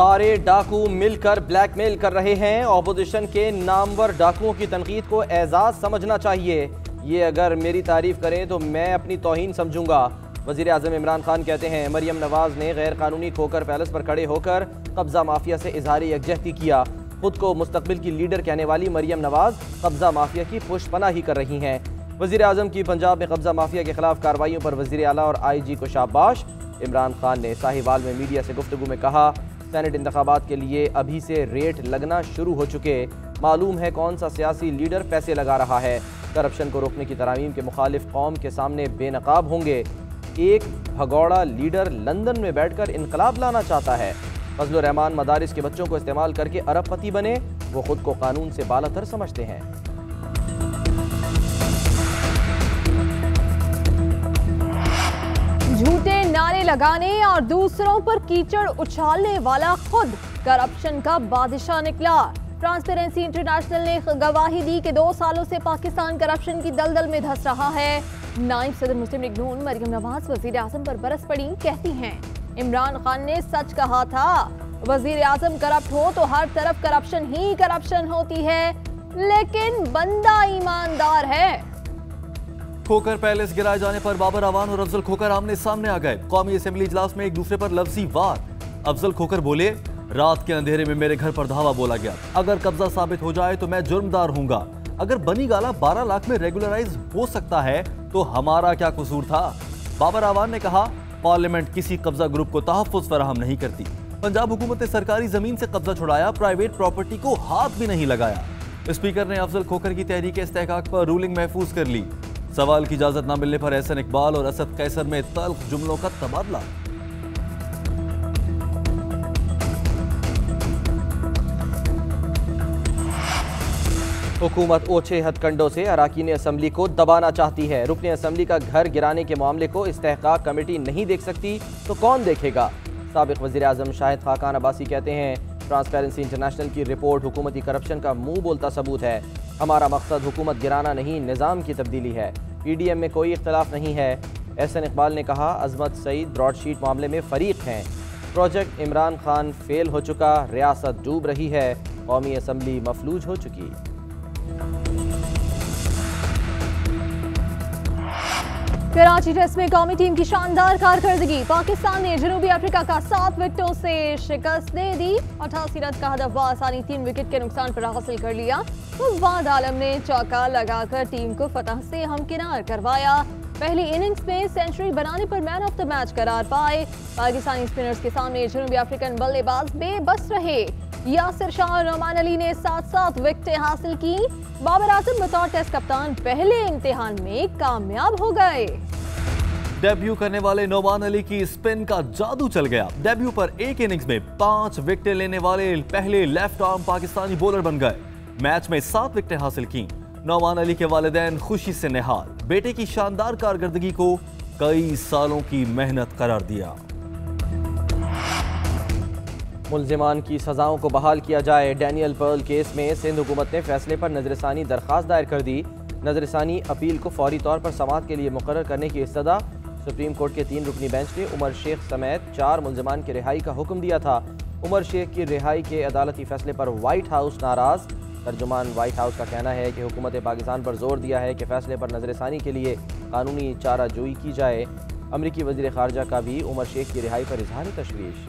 सारे डाकू मिलकर ब्लैकमेल कर रहे हैं। ऑपोजिशन के नामवर डाकुओं की तनकीद को एजाज समझना चाहिए। ये अगर मेरी तारीफ करें तो मैं अपनी तौहीन समझूंगा। वजीर आजम इमरान खान कहते हैं मरियम नवाज ने गैर कानूनी खोकर पैलेस पर खड़े होकर कब्जा माफिया से इजहार यकजहती किया। खुद को मुस्तकबिल की लीडर कहने वाली मरियम नवाज कब्जा माफिया की पुष्पनाही कर रही हैं। वजीर आजम की पंजाब में कब्जा माफिया के खिलाफ कार्रवाइयों पर वजीर आला और IG को शाबाश। इमरान खान ने साहिवाल में मीडिया से गुफ्तगू में कहा, सेनेट इंतखाबात के लिए अभी से रेट लगना शुरू हो चुके, मालूम है कौन सा सियासी लीडर पैसे लगा रहा है। करप्शन को रोकने की तरामीम के मुखालिफ कौम के सामने बेनकाब होंगे। एक भगौड़ा लीडर लंदन में बैठकर इनकलाब लाना चाहता है। फजलुर रहमान मदारिस के बच्चों को इस्तेमाल करके अरबपति बने, वो खुद को कानून से बालातर समझते हैं। झूठे नारे लगाने और दूसरों पर कीचड़ उछालने वाला खुद करप्शन का बादशाह निकला। ट्रांसपेरेंसी इंटरनेशनल ने गवाही दी कि 2 सालों से पाकिस्तान करप्शन की दलदल में धंस रहा है। नायब सदर मुस्लिम लीग नून मरियम नवाज वजीर आजम पर बरस पड़ी, कहती हैं इमरान खान ने सच कहा था, वजीर आजम करप्ट हो तो हर तरफ करप्शन ही करप्शन होती है, लेकिन बंदा ईमानदार है। खोकर पैलेस गिराए जाने पर बाबर अवान और अफजल खोकर आमने सामने आ गए। कौमी असेंबली इजलास में एक दूसरे पर लफ्जी वार। अफजल खोकर बोले, रात के अंधेरे में मेरे घर पर धावा बोला गया, अगर कब्जा साबित हो जाए तो मैं जुर्मदार हूंगा। अगर बनी गाला 12 लाख में रेगुलराइज हो सकता है तो हमारा क्या कसूर था। बाबर अवान ने कहा, पार्लियामेंट किसी कब्जा ग्रुप को तहफ्फुज फराहम नहीं करती। पंजाब हुकूमत ने सरकारी जमीन से कब्जा छुड़ाया, प्राइवेट प्रॉपर्टी को हाथ भी नहीं लगाया। स्पीकर ने अफजल खोकर की तहरीक इस्तेहकाक पर रूलिंग महफूज कर ली। सवाल की इजाजत न मिलने पर एहसन इकबाल और असद कैसर में तल्ख जुमलों का तबादला। हुकूमत ओछे हथकंडों से अराकीन असम्बली को दबाना चाहती है। रुकने असम्बली का घर गिराने के मामले को इस्तेहकाक कमेटी नहीं देख सकती तो कौन देखेगा। साबिक वजीर आजम शाहिद खाकान अब्बासी कहते हैं, ट्रांसपेरेंसी इंटरनेशनल की रिपोर्ट हुकूमती करप्शन का मुंह बोलता सबूत है। हमारा मकसद हुकूमत गिराना नहीं, निज़ाम की तब्दीली है। PDM में कोई इख्तलाफ नहीं है। एहसन इकबाल ने कहा, अजमत सईद ब्रॉडशीट मामले में फरीक हैं। प्रोजेक्ट इमरान खान फेल हो चुका, रियासत डूब रही है, कौमी असम्बली मफलूज हो चुकी। कराची टेस्ट में कौमी टीम की शानदार कारकर्दगी। पाकिस्तान ने जनूबी अफ्रीका का 7 विकेटों से शिकस्त दे दी। 88 रन का हदफ आसानी 3 विकेट के नुकसान पर हासिल कर लिया। फवाद आलम ने चौका लगाकर टीम को फतह से हमकिनार करवाया। पहली इनिंग्स में सेंचुरी बनाने पर मैन ऑफ द मैच करार पाए। पाकिस्तानी स्पिनर्स के सामने जनूबी अफ्रीकन बल्लेबाज बेबस रहे। यासिर शाह और नोमान अली ने 7-7 विकेटें हासिल की। बाबर आजम बतौर टेस्ट कप्तान पहले इम्तिहान में कामयाब हो गए। डेब्यू करने वाले नोमान अली की स्पिन का जादू चल गया। डेब्यू पर एक इनिंग्स में 5 विकेटें लेने वाले पहले लेफ्ट आर्म पाकिस्तानी बॉलर बन गए। मैच में 7 विकेटें हासिल की। नोमान अली के वालिदैन खुशी से निहाल, बेटे की शानदार कारकर्दगी को कई सालों की मेहनत करार दिया। मुल्जिमान की सजाओं को बहाल किया जाए। डैनियल पर्ल केस में सिंध हुकूमत ने फैसले पर नजरसानी दरख्वास्त दायर कर दी। नजरसानी अपील को फौरी तौर पर समाअत के लिए मुकर्रर करने की इस्तदा। सुप्रीम कोर्ट के 3 रुकनी बेंच ने उमर शेख समेत 4 मुल्जिमान की रिहाई का हुक्म दिया था। उमर शेख की रिहाई के अदालती फैसले पर व्हाइट हाउस नाराज। तर्जुमान व्हाइट हाउस का कहना है कि हुकूमत पाकिस्तान पर जोर दिया है कि फैसले पर नजरसानी के लिए कानूनी चाराजोई की जाए। अमरीकी वजीर खारजा का भी उमर शेख की रिहाई पर इजहार तशवीश।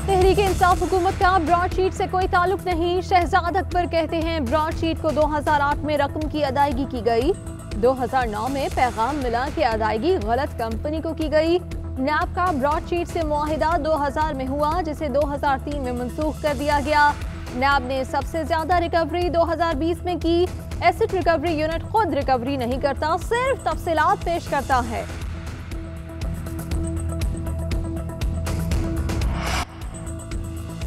तहरीक इंसाफ हुकूमत का ब्रॉडशीट से कोई ताल्लुक नहीं। शहजाद अकबर कहते हैं, ब्रॉडशीट को 2008 में रकम की अदायगी की गई। 2009 में पैगाम मिला कि अदायगी गलत कंपनी को की गई। नैब का ब्रॉडशीट से मुआहिदा 2000 में हुआ, जिसे 2003 में मनसूख कर दिया गया। नैब ने सबसे ज्यादा रिकवरी 2020 में की। एसेट रिकवरी यूनिट खुद रिकवरी नहीं करता, सिर्फ तफसीलात पेश करता है।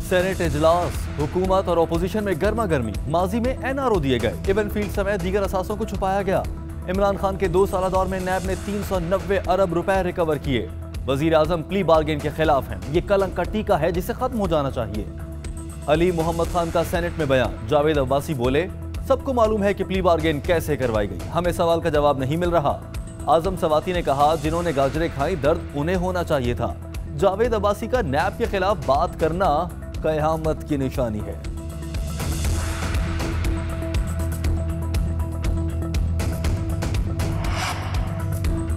सेनेट इजलास, हुकूमत और अपोजिशन में गर्मा गर्मी। माजी में NRO दिए गए, इवन फील्ड समेत दीगर असासों को छुपाया गया। इमरान खान के 2 साल दौर में नैब ने 390 अरब रुपए रिकवर किए। वजीर आजम प्ली बार्गेन के खिलाफ हैं। ये कलंक का टीका है जिसे खत्म हो जाना चाहिए। अली मोहम्मद खान का सेनेट में बयान। जावेद अब्बासी बोले, सबको मालूम है कि प्ली बार्गेन कैसे करवाई गई, हमें सवाल का जवाब नहीं मिल रहा। आजम सवाती ने कहा, जिन्होंने गाजरें खाई दर्द उन्हें होना चाहिए था। जावेद अब्बासी का नैब के खिलाफ बात करना कयामत की निशानी है।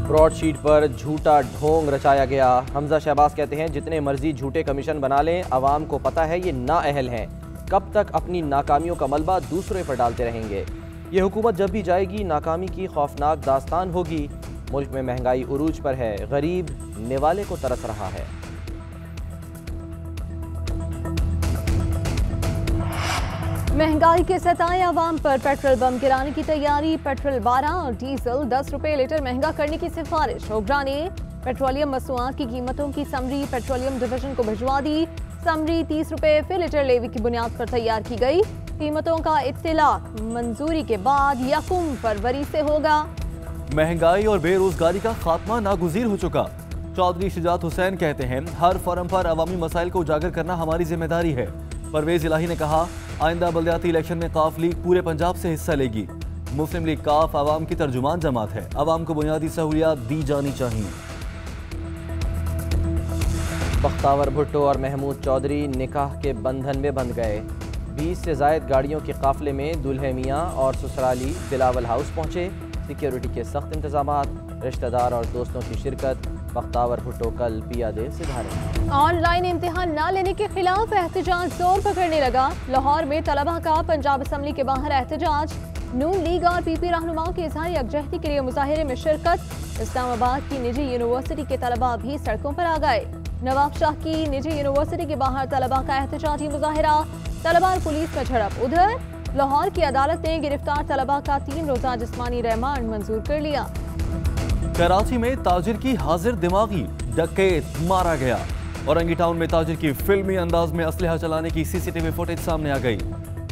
ब्रॉडशीट पर झूठा ढोंग रचाया गया। हमजा शहबाज कहते हैं जितने मर्जी झूठे कमीशन बना लें, अवाम को पता है ये नाअहल हैं, कब तक अपनी नाकामियों का मलबा दूसरे पर डालते रहेंगे। ये हुकूमत जब भी जाएगी नाकामी की खौफनाक दास्तान होगी। मुल्क में महंगाई उरूज पर है, गरीब निवाले को तरस रहा है। महंगाई के सताए अवाम पर पेट्रोल बम गिराने की तैयारी। पेट्रोल 12 और डीजल 10 रुपए लीटर महंगा करने की सिफारिश। होगरा ने पेट्रोलियम मसनूआत की कीमतों की समरी पेट्रोलियम डिवीजन को भिजवा दी। समरी 30 रुपए फी लीटर लेवी की बुनियाद पर तैयार की गई। कीमतों का इत्तिलाक मंजूरी के बाद 1 फरवरी से होगा। महंगाई और बेरोजगारी का खात्मा नागुज़ीर हो चुका। चौधरी शुजात हुसैन कहते हैं हर फॉरम पर अवामी मसाइल को उजागर करना हमारी जिम्मेदारी है। परवेज इलाही ने कहा आइंदा बल्दियाती इलेक्शन में काफ लीग पूरे पंजाब से हिस्सा लेगी। मुस्लिम लीग काफ आवाम की तर्जुमान जमात है, आवाम को बुनियादी सहूलियात दी जानी चाहिए। बख्तावर भुट्टो और महमूद चौधरी निकाह के बंधन में बंध गए। 20 से जायद गाड़ियों के काफिले में दुल्हे मियाँ और ससुराली बिलावल हाउस पहुंचे। सिक्योरिटी के सख्त इंतजामात, रिश्तेदार और दोस्तों की शिरकत। बख्तावर भुट्टो कल पियादे सिधारे। ऑनलाइन इम्तिहान न लेने के खिलाफ एहतजाज जोर पकड़ने लगा। लाहौर में तलबा का पंजाब असम्बली के बाहर एहतजाज। नून लीग और पीपी रहनुमाओं की इज़हार यकजहती के लिए मुजाहिरे में शिरकत। इस्लामाबाद की निजी यूनिवर्सिटी के तलबा भी सड़कों पर आ गए। नवाब शाह की निजी यूनिवर्सिटी के बाहर तलबा का एहतजाजी मुजाहिरा। तलबा और पुलिस में झड़प। उधर लाहौर की अदालत ने गिरफ्तार तलबा का 3 रोजा जिस्मानी रिमांड मंजूर कर लिया। कराची में ताजिर की हाजिर दिमागी डकैत मारा गया। औरंगी टाउन में ताजिर की फिल्मी अंदाज में असलहा चलाने की सीसीटीवी फुटेज सामने आ गई।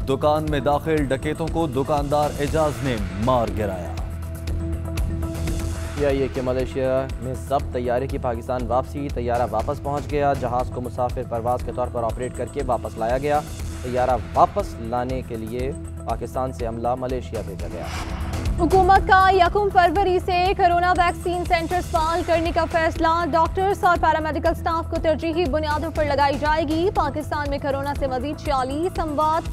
दुकान में दाखिल डकैतों को दुकानदार एजाज ने मार गिराया। ये कि मलेशिया में सब तैयारे की पाकिस्तान वापसी। तैयारा वापस पहुंच गया। जहाज को मुसाफिर परवाज के तौर पर ऑपरेट करके वापस लाया गया। तैयारा वापस लाने के लिए पाकिस्तान से अमला मलेशिया भेजा गया। हुकूमत का 1 फरवरी से कोरोना वैक्सीन सेंटर्स फाल करने का फैसला। डॉक्टर्स और पैरामेडिकल स्टाफ को तरजीही बुनियादों पर लगाई जाएगी। पाकिस्तान में कोरोना से मजीद 46 अमवात।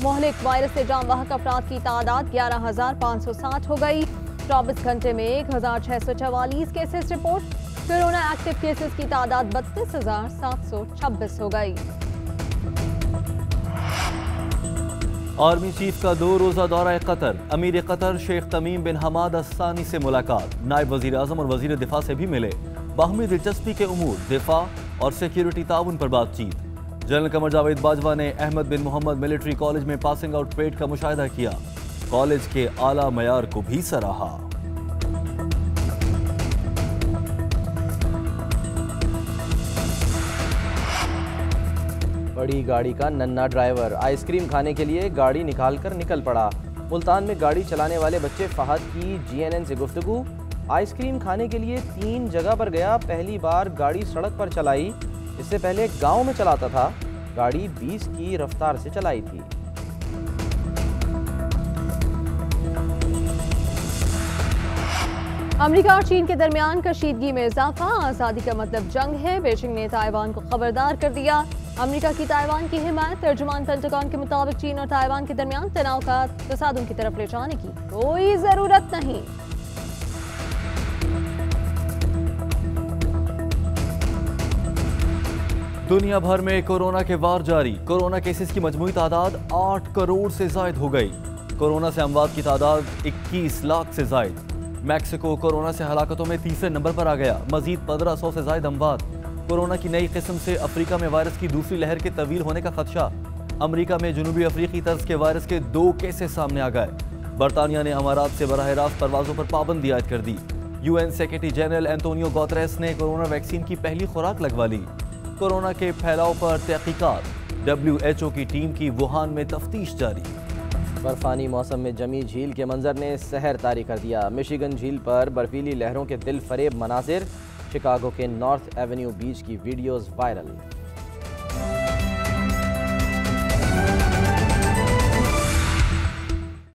मोहलिक वायरस से जाम वाहक अफराद की तादाद 11,560 हो गई। 24 घंटे में 1,644 cases report. Corona active cases की तादाद 32,726 हो गई। आर्मी चीफ का 2 रोजा दौरा कतर। अमीर कतर शेख तमीम बिन हमाद अस्सानी से मुलाकात। नायब वजीर आजम और वजीर दिफा से भी मिले। बाहमी दिलचस्पी के उमूर, दिफा और सिक्योरिटी ताउन पर बातचीत। जनरल कमर जावेद बाजवा ने अहमद बिन मोहम्मद मिलिट्री कॉलेज में पासिंग आउट परेड का मुशाहिदा किया। कॉलेज के आला मयार को भी सराहा। बड़ी गाड़ी का नन्हा ड्राइवर आइसक्रीम खाने के लिए गाड़ी निकालकर निकल पड़ा। मुल्तान में गाड़ी चलाने वाले बच्चे फहद की जीएनएन से गुफ्तगू। आइसक्रीम खाने के लिए 3 जगह पर गया। पहली बार गाड़ी सड़क पर चलाई। इससे पहले गांव में चलाता था। गाड़ी 20 की रफ्तार से चलाई थी। अमेरिका और चीन के दरमियान कशीदगी में इजाफा। आज़ादी का मतलब जंग है। बीजिंग ने ताइवान को खबरदार कर दिया। अमेरिका की ताइवान की हिमायत। तर्जुमान पेंटागन के मुताबिक चीन और ताइवान के दरमियान तनाव का तसादुम की तरफ ले जाने की कोई जरूरत नहीं। दुनिया भर में कोरोना के वार जारी। कोरोना केसेस की मजमूई तादाद 8 करोड़ से जायद हो गई। कोरोना से अमवात की तादाद 21 लाख से जायद। मैक्सिको कोरोना से हलाकतों में तीसरे नंबर पर आ गया। मजीद 1500 से जायद अमवात। कोरोना की नई किस्म से अफ्रीका में वायरस की दूसरी लहर के तवील होने का खदशा। अमेरिका में जनूबी अफ्रीकी तर्ज के वायरस के 2 केसेस सामने आ गए। बरतानिया ने अमारात से बराह रास्त परवाजों पर पाबंदी आयद कर दी। UN secretary general Antonio Guterres ने कोरोना वैक्सीन की पहली खुराक लगवा ली। कोरोना के फैलाव पर तहकीकात। WHO की टीम की वुहान में तफ्तीश जारी। बर्फानी मौसम में जमी झील के मंजर ने सहर तारी कर दिया। मिशिगन झील पर बर्फीली लहरों के दिल फरेब मनाजिर। शिकागो के नॉर्थ एवेन्यू बीच की वीडियोस वायरल।